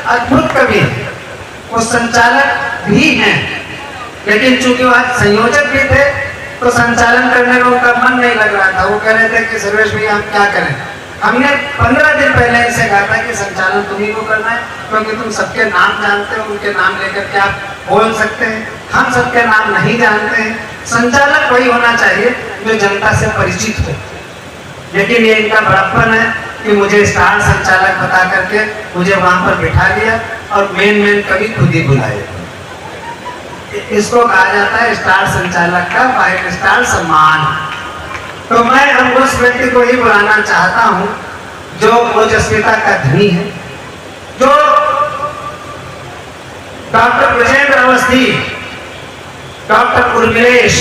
अद्भुत कवि हैं, वो संचालक भी हैं, लेकिन चूंकि वो आज संयोजक भी थे तो संचालन करने में उनका मन नहीं लग रहा था। वो कह रहे थे कि सर्वेश भैया हम क्या करें। हमने 15 दिन पहले इनसे कहा था कि संचालन तुम्ही को करना है, क्योंकि तुम सबके नाम जानते हो, उनके नाम लेकर के आप बोल सकते हैं, हम सबके नाम नहीं जानते हैं। संचालक वही होना चाहिए जो जनता से परिचित हो। लेकिन ये इनका बड़प्पन है कि मुझे स्टार संचालक बता करके मुझे वहां पर बिठा लिया और मेन कभी खुद ही बुलाए। इसको कहा जाता है स्टार संचालक का 5 स्टार सम्मान। तो मैं अब उस व्यक्ति को ही बुलाना चाहता हूं जो ओजस्विता का धनी है, जो डॉक्टर विजेंद्र अवस्थी, डॉक्टर उर्मिलेश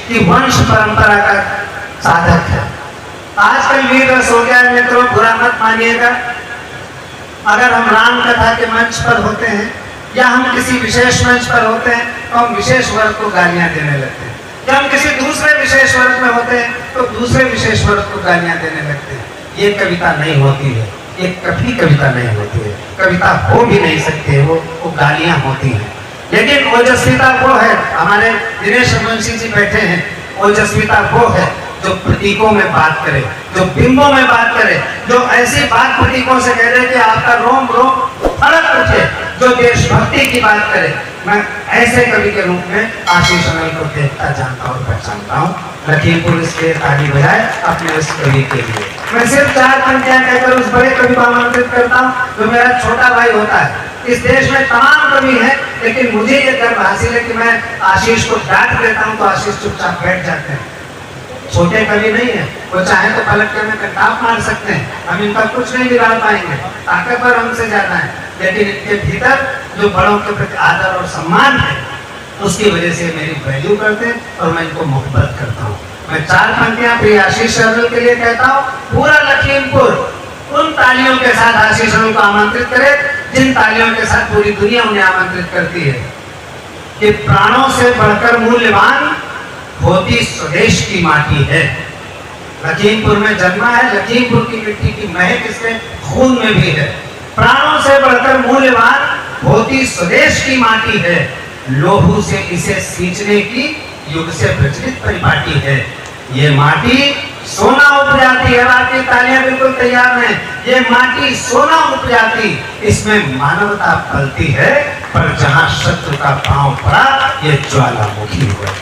की वंश परंपरा का साधक है। आजकल वीर रस हो गया है मित्रों, बुरा मत मानिएगा। अगर हम राम कथा के मंच पर होते हैं या हम किसी विशेष मंच पर होते हैं तो हम विशेष वर्ग को गालियां देने लगते हैं। जब हम किसी दूसरे विशेष वर्ग में होते हैं तो दूसरे विशेष वर्ग को गालियां देने लगते हैं। ये कविता नहीं होती है, ये कभी कविता नहीं होती है, कविता हो भी नहीं सकती है, वो गालियां होती हैं। लेकिन ओजस्विता वो है, हमारे दिनेश रघुवंशी जी बैठे हैं, ओजस्विता वो है जो प्रतीकों में बात करे, जो बिंबों में बात करे, जो ऐसी बात प्रतीकों से कह दे कि आपका रोम रोम फड़क उठे, जो देशभक्ति की बात करे। मैं ऐसे कवि के रूप में आशीष अनल को देखता, जानता और पहचानता हूँ। लखीमपुर इसलिए ताली बजाए अपने उस कवि के लिए। मैं सिर्फ 4 पंक्तियां कहकर उस बड़े कवि को आमंत्रित करता हूँ जो मेरा छोटा भाई होता है। इस देश में तमाम कवि हैं, लेकिन मुझे ये गर्व हासिल है कि मैं आशीष को डांट देता हूँ तो आशीष चुपचाप बैठ जाते हैं। छोटे कवि नहीं है, वो चाहे तो पलट के में कटाप मार सकते हैं, हम इनका कुछ नहीं बिगाड़ पाएंगे, ताकतवर हमसे ज्यादा है, लेकिन इनके भीतर जो बड़ों के प्रति आदर और सम्मान है उसकी वजह से मेरी वैल्यू करते हैं और मैं इनको मोहब्बत करता हूँ। मैं 4 पंक्तियां प्रिय आशीष अनल के लिए कहता हूँ। पूरा लखीमपुर उन तालियों के साथ आशीष अनल को आमंत्रित करे जिन तालियों के साथ पूरी दुनिया उन्हें आमंत्रित करती है कि प्राणों से बढ़कर मूल्यवान होती स्वदेश की माटी है। लखीमपुर में जन्मा है, लखीमपुर की मिट्टी की महक इसके खून में भी है। प्राणों से बढ़कर मूल्यवान होती स्वदेश की माटी है, लोहू से इसे सींचने की युग से प्रचलित परिपाटी है। ये माटी सोना उपजाती है, आपकी तालियां बिल्कुल तैयार हैं। ये माटी सोना उपजाती, इसमें मानवता पलती है, पर जहां शत्रु का पांव पड़ा ये ज्वालामुखी हुआ।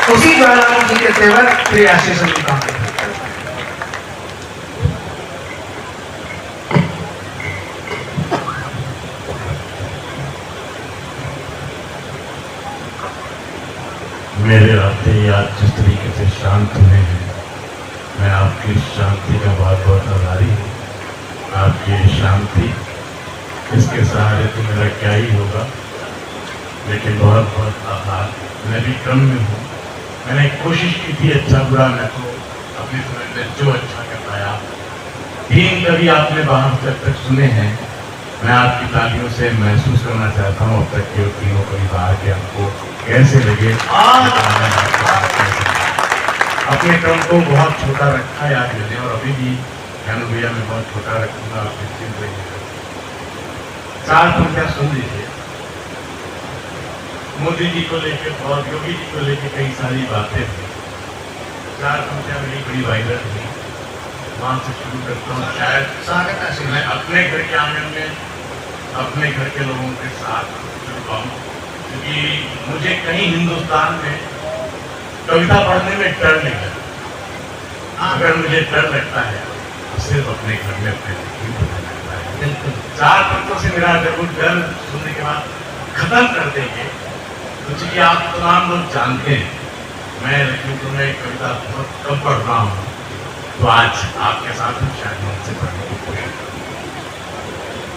उसी ज्वालामुखी के तेवर प्रिय आशीष अनल का मेरे आते ही आज जिस तरीके से शांत हुए हैं, मैं आपकी शांति का बहुत बहुत आभारी हूँ। आपकी शांति, इसके सहारे तो मेरा क्या ही होगा, लेकिन बहुत बहुत आभार। मैं भी क्रम में हूँ। मैंने कोशिश की थी अच्छा बुरा मैं तो अपनी समझ में जो अच्छा कर पाया। 3 कवि आपने बाहर से अब तक सुने हैं। मैं आपकी तालियों से महसूस करना चाहता हूँ अब तक के 3 कवि बाहर के हमको कैसे लगे। अपने क्रम को बहुत छोटा रखा है आज मैंने, और अभी भी ज्ञानू भैया मैं बहुत छोटा रखूंगा, आप निश्चिंत रहिए। 4 पंक्तियां सुन लीजिए। मोदी जी को लेकर और योगी जी को लेकर कई सारी बातें थी। 4 पंक्तियां मेरी बड़ी वायरल हुई, वहां से शुरू करता हूँ। शायद स्वागत है, मैं अपने घर के आंगन में अपने घर के लोगों के साथ जुड़ पाऊँ, क्योंकि मुझे कहीं हिंदुस्तान में कविता पढ़ने में डर नहीं लगता। अगर मुझे डर लगता है तो सिर्फ अपने घर में अपने लगता है। 4 पंक्तियों से मेरा जरूर डर सुनने के बाद खत्म कर देंगे। तो चूंकि आप तमाम लोग जानते हैं मैं लखीमपुर में कविता बहुत कम पढ़ रहा हूँ, तो आज आपके साथ ही शायद मुझसे पढ़ने की कोशिश करूँ।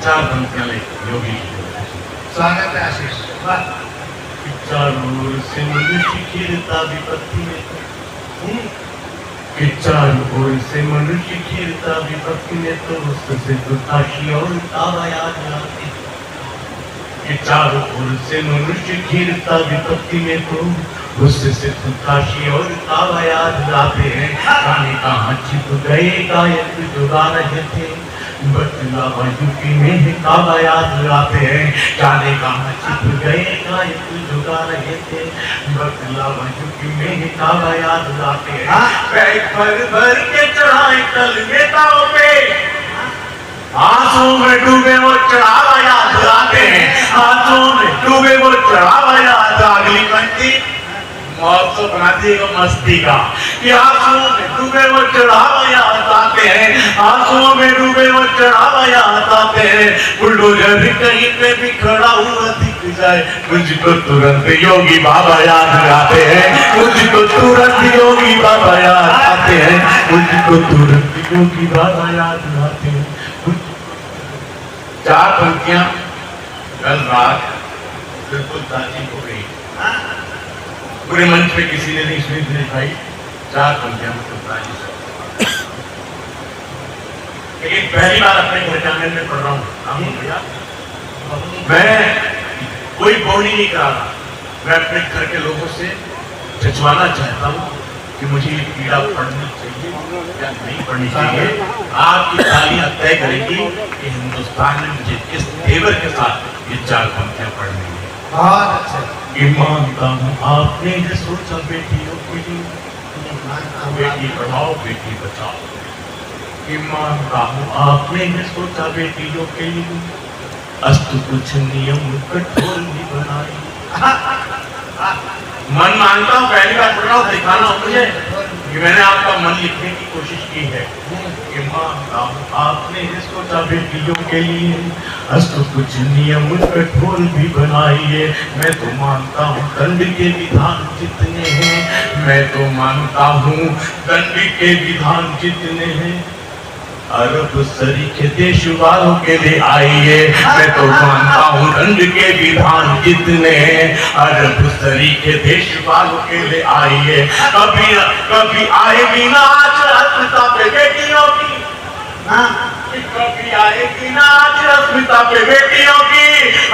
4 पंक्तियां योगी स्वागत है आशीष। चारों ओर से मनुष्य घिरता विपत्ति में कि चारों ओर से मनुष्य घिरता विपत्ति में तो उससे दुर्ताशी और तावायाद आती। कि चारों ओर से मनुष्य घिरता विपत्ति में तो उससे दुर्ताशी और तावायाद आते हैं। कहानी कहाँ छिप गए गायक जो गा रहे थे, बतलावा यूपी में है काबा याद आते हैं, जाने कहाँ छिप गए कायक जुगा रहे थे। बतलावा यूपी में है काबा याद आते हैं, बैग भर भर के चढ़ाए कल नेताओं पे, आंसू में डूबे वो चढ़ावा याद आते हैं, आंसू में डूबे वो चढ़ावा याद। अगली पंक्ति मौत तो बना देगा मस्ती का कि आंसुओं में डूबे वो चढ़ावा याद आते हैं, आंसुओं में डूबे वो चढ़ावा याद आते हैं। बुलडोजर कहीं पे भी खड़ा हुआ दिख जाए, मुझको तुरंत योगी बाबा याद आते हैं, मुझको तुरंत योगी बाबा याद आते हैं, मुझको तुरंत योगी बाबा याद आते हैं। चार पंक्तियां कल रात बिल्कुल ताजी हो गई, पूरे मंच पे किसी ने नहीं सुनी थी भाई। चार पंक्तियां बिल्कुल ताजी से, लेकिन पहली बार अपने घर के आंगन में पढ़ रहा हूँ भैया। मैं कोई बोनी नहीं करा रहा, मैं अपने घर के लोगों से जजवाना चाहता हूँ कि मुझे ये पीड़ा पढ़नी चाहिए या नहीं पढ़नी चाहिए। आपकी तालियां तय करेगी कि हिंदुस्तान में मुझे किस तेवर के साथ ये चार पंक्तियां पढ़नी है। बहुत अच्छा। कि मानता हूँ आपने ये सोचा बेटियों के लिए, बेटी पढ़ाओ बेटी बचाओ। कि मानता हूँ आपने ये सोचा बेटियों के लिए, अस्तु कुछ नियम कठोर भी बनाए। मन मानता हूँ, पहली बार पढ़ रहा हूँ, दिखाना हो मुझे कि मैंने आपका मन लिखने की कोशिश की है। कि मानता हूँ आपने ये सोचा बेटियों के लिए, अस्तु कुछ नियम कठोर भी बनाइए। मैं तो मानता हूँ दंड के विधान जितने हैं, मैं तो मानता हूँ दंड के विधान जितने हैं, अरब सरी के देश वालों के लिए आइए। मैं तो मानता हूँ दंड के विधान जितने हैं, अरब सरी के देश वालों के लिए आइए। कभी कभी आएगी ना आज अस्मिता पे बेटियों की, कभी आएगी ना आज अस्मिता पे बेटियों की।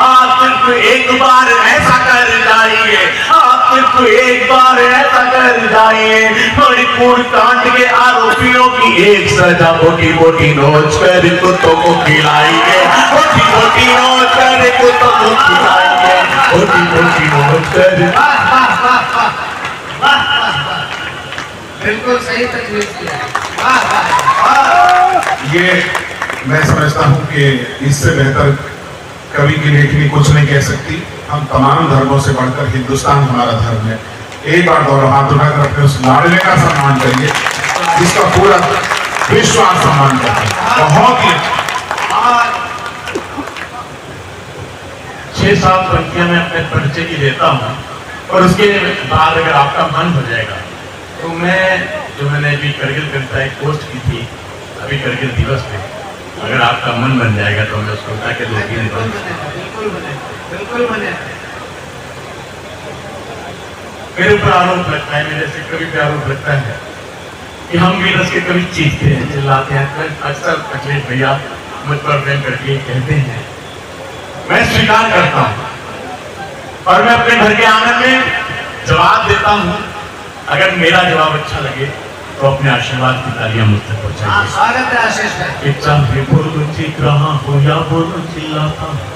आप सिर्फ एक बार ऐसा कर जाइए, आप सिर्फ एक बार ऐसा कर जाइए। मणिपुर कांड के आरोपियों की एक सजा मोटी मोटी नोच कर कुत्तों को खिलाइए, मोटी मोटी नोच कर कुत्तों को खिलाइए, मोटी मोटी नोच कर। बिल्कुल सही तजवीज किया। ये मैं समझता हूँ कि इससे बेहतर कवि की लेखनी कुछ नहीं कह सकती। हम तमाम धर्मों से बढ़कर हिंदुस्तान हमारा धर्म है। एक बार दोनों हाथ उठाकर अपने उस लाडले का सम्मान करिए जिसका पूरा विश्व आज सम्मान करता है। बहुत ही 6-7 पंक्तियां मैं अपने परिचय की देता हूँ, और उसके बाद अगर आपका मन हो जाएगा तो मैंने अभी करगिल कविता एक पोस्ट की थी अभी करगिल दिवस पे, अगर आपका मन बन जाएगा तो मैं उसको के 2-3 बिल्कुल बने। मेरे ऊपर आरोप लगता है, मेरे से कभी भी आरोप लगता है कि हम भी रस के कभी चीखते हैं, चिल्लाते हैं। अक्सर अखिलेश भैया मुझ पर प्रेम करके कहते हैं, मैं स्वीकार करता हूँ और मैं अपने घर के आंगन में जवाब देता हूँ। अगर मेरा जवाब अच्छा लगे तो अपने आशीर्वाद की तालियां मुझ तक पहुंचाइए। स्वागत है आशीष भाई। चाहे बोलो चीख रहा हूँ या बोलो चिल्लाता हूँ,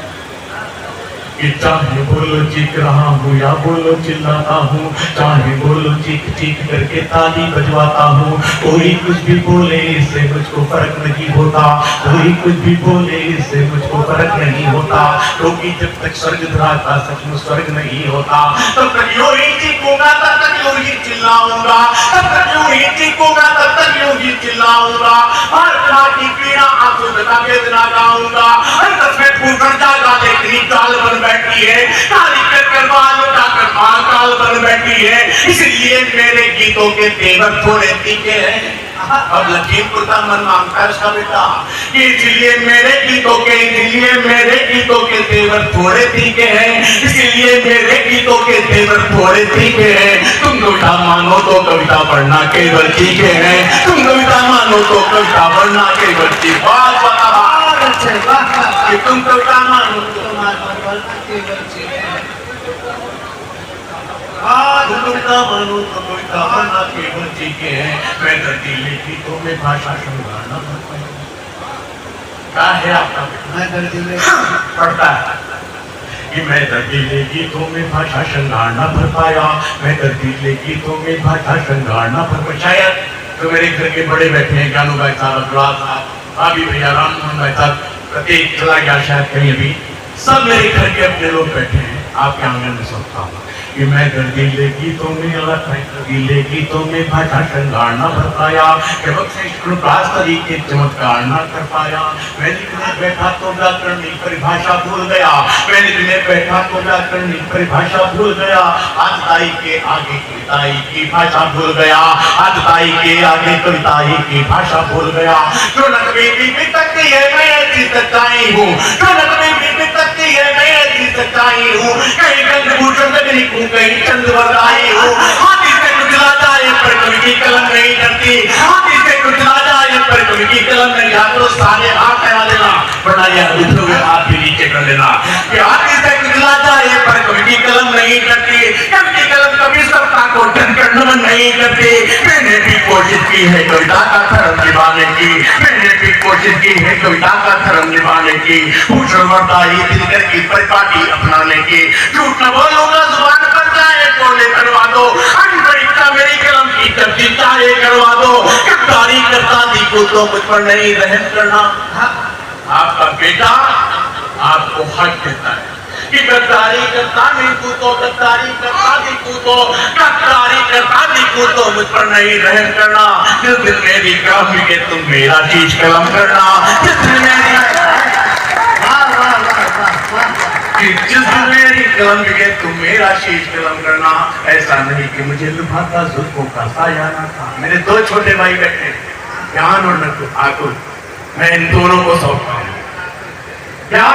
चाहे बोलो चीख रहा हूँ या बोलो चिल्लाता हूँ, चाहे बोलो चीख चीख करके ताली बजवाता हूँ। कोई कुछ भी बोले इससे मुझको फर्क नहीं होता, कोई कुछ भी बोले इससे मुझको फर्क नहीं होता, क्योंकि जब तक स्वर्ग धरा का सचमुच स्वर्ग नहीं होता तब तक यूं ही चीखूंगा, तब तक यूं ही चिल्लाऊंगा, तब तक यूं ही चीखूंगा, तब तक यूं ही चिल्लाऊंगा। हर तरह की पीड़ा आंसू बता वेदना गाऊंगा। अंत में फूटकर जागा लेकिन काल बन बैठी है, काली कर माल उठाकर माल काल बन बैठी है। इसलिए मेरे गीतों के तेवर थोड़े तीखे हैं। अब लखीमपुर का मन मांगता है उसका बेटा कि इसलिए मेरे गीतों के तेवर थोड़े तीखे हैं, इसलिए मेरे गीतों के तेवर थोड़े तीखे हैं। तुम कविता मानो तो कविता पढ़ना केवल तीखे हैं, तुम कविता मानो तो कविता पढ़ना केवल तीखे। बात बता कि तुम कविता मानो तो कविता मानो तो कविता पढ़ना केवल तीखे हैं। मैं धरती लिखी तो मैं भाषा संभालना क्या है आपका? मैं दर्दी पढ़ता है कि मैं दर्दीले गीतों में भाषा श्रृंगार न भर पाया, मैं दर्दीले गीतों में भाषा श्रृंगार न भर पाया। शायद तो मेरे घर के बड़े बैठे हैं, ज्ञानू भाई साहब, अग्रवाल साहब, भाभी भैया, राम मोहन भाई साहब, प्रत्येक चला गया शायद कहीं अभी, सब मेरे घर के अपने लोग बैठे हैं। आपके आंगन में सोचता हूँ कि मैं दर्दीले गीतों में दर्दीले गीतों में भाषा श्रृंगार न भर पाया, तरीके चमत्कार न कर पाया। मैं लिखने बैठा तो व्याकरण की परिभाषा भूल गया, मैं लिखने बैठा तो व्याकरण की परिभाषा भूल गया। आजताई के आगे कविताई की भाषा भूल गया, आजताई के आगे कविताई की भाषा भूल गया। जो नकबी बीबी तक की है मैं ऐसी सच्चाई हूँ, जो नकबी बीबी तक की है मैं ऐसी सच्चाई हूँ। कहीं गंधभूषण तकनीक हूँ, कहीं चंद्रवरदाई हूँ। हाथी से कुचला जाए पर कवि की कलम नहीं डरती, हाथी से कुचला जाए पर कवि की कलम नहीं डरती। तो सारे हाथ फैला देना, वरना यह उठे हुए हाथ भी नीचे कर लेना। कि हाथी से कुचला जाए पर कवि की कलम नहीं डरती, कवि की कलम कभी सत्ता को टक्कर नमन नहीं करती। मैंने भी कोशिश की है कविता का धर्म निभाने की, मैंने भी कोशिश की है कविता का धर्म निभाने की। भूषण वर्दाई दिनकर की परिपाटी अपनाने की। झूठ न बोलूंगा जुबान पर जाए टोले करवा दो, अनपरीक्षा मेरी कलम की कब्जी चाहे करवा दो। गद्दारी करता को तो मुझ पर नहीं रहम करना। आपका बेटा आपको हक देता है कि गद्दारी करता नहीं तो गद्दारी करता तो गद्दारी करता तो मुझ पर नहीं रहम करना। जिस दिन मेरी कलम के तुम मेरा शीश कलम करना, जिस दिन मेरी कलम के तुम मेरा शीश कलम करना। ऐसा नहीं कि मुझे लुभाता जुल्फों का साया ना था। मेरे दो छोटे भाई बैठे, ज्ञान और नकुल आकुल, मैं इन दोनों को सौंपता हूँ। क्या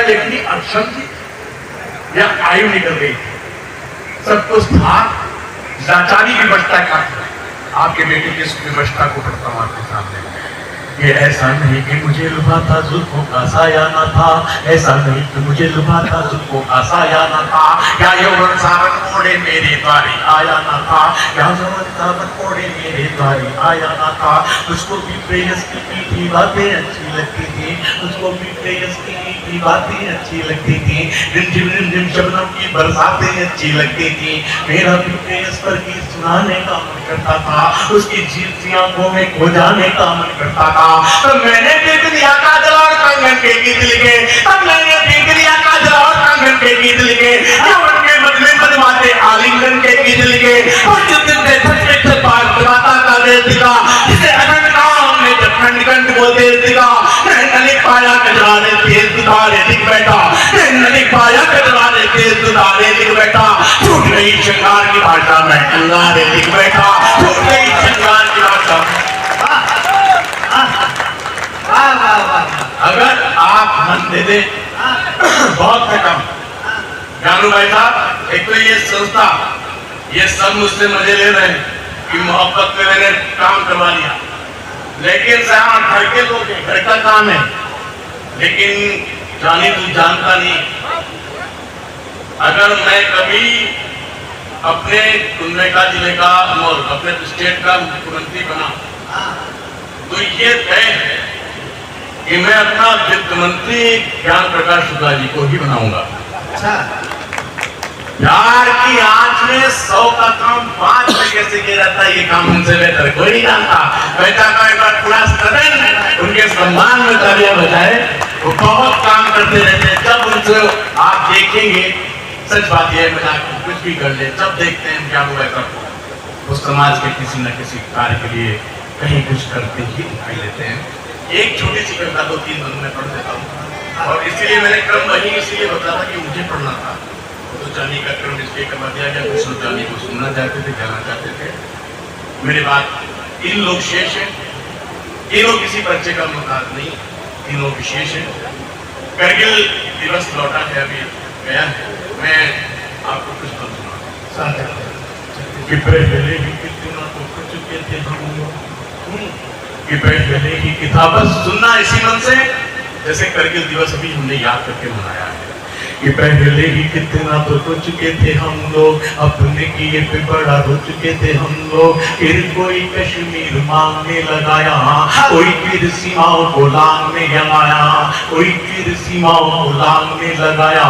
लेखनी अक्षम थी या आयु निकल गई थी, सब कुछ था। लाचारी की विवशता का था। आपके बेटे की विवशता को पढ़ता हूँ आपके सामने। ये ऐसा नहीं कि मुझे लुभाता जुल्फों का साया न था, ऐसा नहीं कि मुझे लुभाता जुल्फों का साया न था। क्या यौवन सावन ओढ़े मेरे द्वारे आया न था, क्या यौवन सावन ओढ़े मेरे द्वारे आया न था। उसको भी प्रेयस की मीठी बातें अच्छी लगती थी, उसको भी प्रेयस की मीठी बातें अच्छी लगती थी। रिमझिम शबनम की बरसातें अच्छी लगती थी। मेरा भी प्रेयस पर गीत सुनाने का मन करता था, उसकी झीलती आंखों में खो जाने का मन करता था। तो मैंने देख लिया काजल और कंगन के गीत लिखे, तब मैंने देख लिया काजल और कंगन के गीत लिखे। यौवन के बदले बदमाते आलिंगन के गीत लिखे। और जिस दिन से छठ से पार माता का देश दिखा, जिसे अनंत नाम ने जब खंड खंड को देश दिखा। मैंने लिख पाया कजराने तेज दुधारे दिख बैठा, मैंने लिख पाया कजराने तेज दुधारे दिख बैठा। छूट गई श्रृंगार की भाषा में अंगारे दिख बैठा, छूट गई श्रृंगार की भाषा। अगर आप मन दे दे बहुत है कम। ज्ञानू भाई साहब, एक तो ये संस्था, ये सब मुझसे मजे ले रहे हैं कि मोहब्बत में मैंने काम करवा लिया, लेकिन साहब घर के लोग हैं, घर का काम है, लेकिन जानी तू जानता नहीं। अगर मैं कभी अपने कुंडलेका जिले का और अपने स्टेट का मुख्यमंत्री बना तो ये तय है कि मैं अपना वित्त मंत्री ज्ञान प्रकाश शुक्ला जी को ही बनाऊंगा। प्यार की आंच में 100 का काम 5 में कैसे किया जाता है, ये काम उनसे बेहतर कोई नहीं जानता। मैं चाहता हूं एक बार पूरा सदन उनके सम्मान में तालियां बजाए। वो बहुत काम करते रहते हैं। जब उनसे आप देखेंगे, सच बात यह है, कुछ भी कर ले, जब देखते हैं क्या हुआ तब वो समाज के किसी न किसी कार्य के लिए कहीं कुछ करते ही दिखाई देते हैं। एक छोटी सी कविता 2-3 दिन में पढ़ देता हूँ, और इसीलिए मैंने क्रम वही इसलिए बताया था कि मुझे पढ़ना था। तो जानी का क्रम इसलिए करवा दिया गया, कुछ लोग जानी को सुनना चाहते थे, जाना चाहते थे। मेरे बाद 3 लोग शेष हैं, तीनों किसी परिचय का मुताबिक नहीं, तीनों विशेष हैं। करगिल दिवस लौटा है, अभी गया है। मैं आपको कुछ पल सुना कि पहले ही कितना तो कुछ कहते हम कि पहले ही किताबत सुनना इसी मन से, जैसे करगिल दिवस अभी हमने याद करके मनाया है कि पहले ही कितना तो हो चुके थे हम लोग, अपने किए पे बड़ा हो चुके थे हम लोग। फिर कोई कश्मीर मांगने लगाया, कोई फिर सीमाओं को लांगने लगाया, कोई फिर सीमाओं को लांगने लगाया।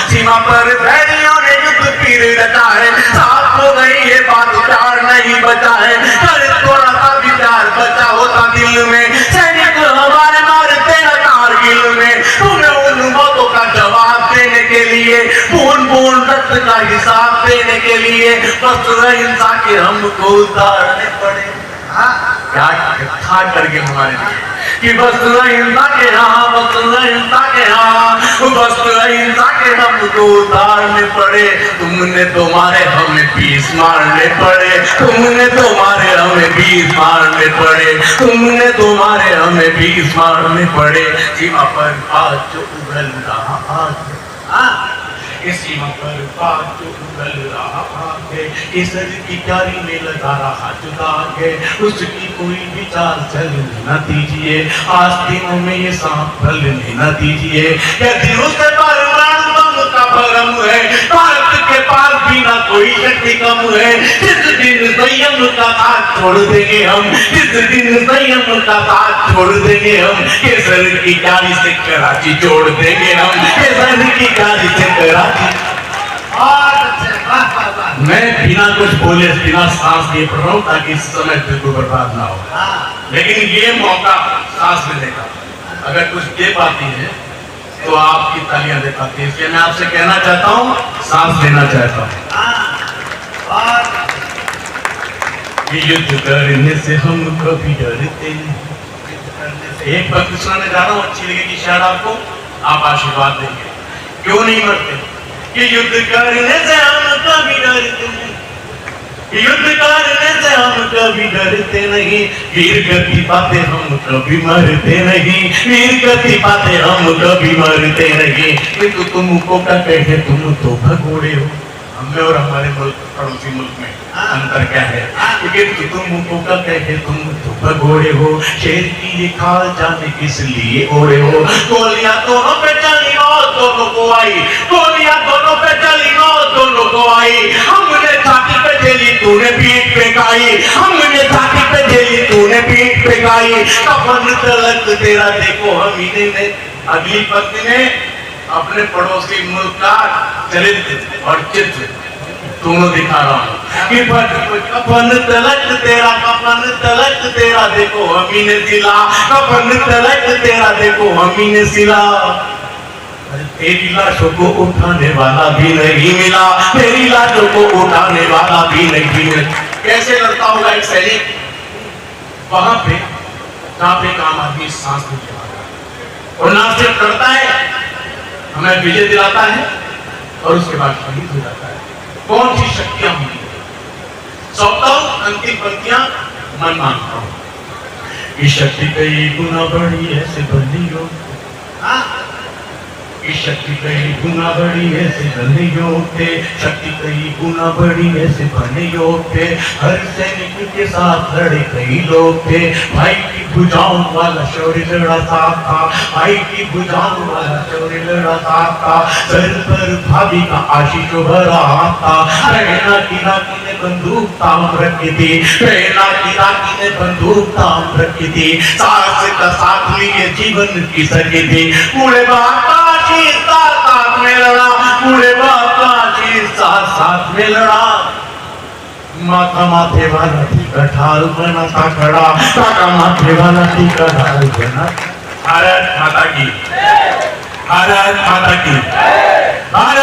सीमा पर बैरियों ने युद्ध फिर रचा है, साफ हो गई ये बात, प्यार नहीं बचा है। अरे थोड़ा सा भी प्यार बचा होता दिल में, सैनिक हमारे मारते न कारगिल में। तुम्हें उन मौतों का जवाब देने के लिए, बूंद बूंद रक्त का हिसाब देने के लिए, बस हिंसा के हमको उतारने पड़े। क्या था करके हमारे लिए कि बस हिंसा के यहाँ, बस हिंसा के यहाँ, बस हिंसा के हमको उतारने पड़े। तुमने तो मारे हमें 20 मारने पड़े, तुमने तो मारे हमें 20 मारने पड़े, तुमने तो मारे हमें 20 मारने पड़े। सीमा पर आज जो उगल रहा आज, इस सीमा पर बात जो उगल रहा है, केसर की क्यारी में लगा रहा जुदा है, उसकी कोई भी चाल चलने न दीजिए। आज दिनों में ये सांप फलने न दीजिए। यदि उसके परमाणु बम का भरम है, भारत के पास भी ना कोई शक्ति कम है। जिस दिन संयम का साथ छोड़ देंगे हम, जिस दिन संयम का साथ छोड़ देंगे हम, केसर की क्यारी से कराची जोड़ देंगे हम, केसर की क्यारी से कराची। मैं बिना कुछ बोले, बिना सांस लिए पढ़ रहा हूँ ताकि समय बिल्कुल बर्बाद ना हो। लेकिन ये मौका सांस लेने का अगर कुछ दे पाती है तो आपकी तालियां दे पाती है। इसलिए मैं आपसे कहना चाहता हूँ, सांस लेना चाहता हूँ। युद्ध करने से हम कभी डरते नहीं। एक बात सुनाने जा रहा हूँ, अच्छी लगेगी शायद आपको, आप आशीर्वाद देंगे। क्यों नहीं मरते? कि युद्ध करने से हम कभी डरते नहीं, युद्ध करने से हम कभी डरते नहीं, वीर गति पाते हम कभी मरते नहीं, वीर गति पाते हम कभी मरते नहीं। तो तुमको क्या कहे, तुम तो भगोड़े हो। हमें और हमारे मुल्क, पड़ोसी मुल्क में अंतर क्या है? क्योंकि तुमको क्या कहे, तुम तो भगोड़े हो। शेर की ये खाल जाने किस लिए ओढ़े हो। गोलियां दोनों पे चली मौत दोनों को आई, गोलियां दोनों पे चली मौत दोनों को आई। हमने छाती पे झेली, तूने पीठ पे खाई, हमने छाती पे झेली, तूने पीठ पे खाई। कफन तलक तेरा देखो हमीने ने, अगली पत्नी ने अपने पड़ोसी मुल्क का चरित्र और चित्र दोनों दिखा रहा हूँ कि कफन तलक तेरा, कफन तलक तेरा देखो हमी ने सिला, कफन तलक तेरा देखो हमी ने सिला। तेरी लाशों को उठाने वाला भी नहीं मिला, तेरी लाशों को उठाने वाला भी नहीं मिला। कैसे लड़ता होगा एक सैनिक वहां पे जहां पे काम आदमी सांस नहीं लेता, और ना सिर्फ करता है, हमें विजय दिलाता है और उसके बाद शहीद हो जाता है। कौन सी शक्तियां होंगी? सौंपता हूं अंतिम पंक्तियां, मन मानता हूं। इस शक्ति कई गुना बड़ी ऐसे बनी हो, इस शक्ति कई गुना बड़ी ऐसे बने योग्य, शक्ति कई गुना बड़ी ऐसे बने योग्य। हर सैनिक के साथ लड़े कई लोग थे, भाई की भुजाओं वाला शौर्य लड़ा साथ था, भाई की भुजाओं वाला शौर्य लड़ा साथ था। सर पर भाभी का आशीष भरा था, रहना की राखी ने बंदूक ताम रखी थी, रहना की राखी ने बंदूक ताम रखी थी। सास का साथ लिए जीवन की सकी थी, बूढ़े बाप साथ में लड़ा, बूढ़े बाप का साथ में लड़ा। माथा माथे वाला थी कठाल बना था खड़ा, काका माथे वाला थी कठाल बना। भारत माता की, भारत माता की, भारत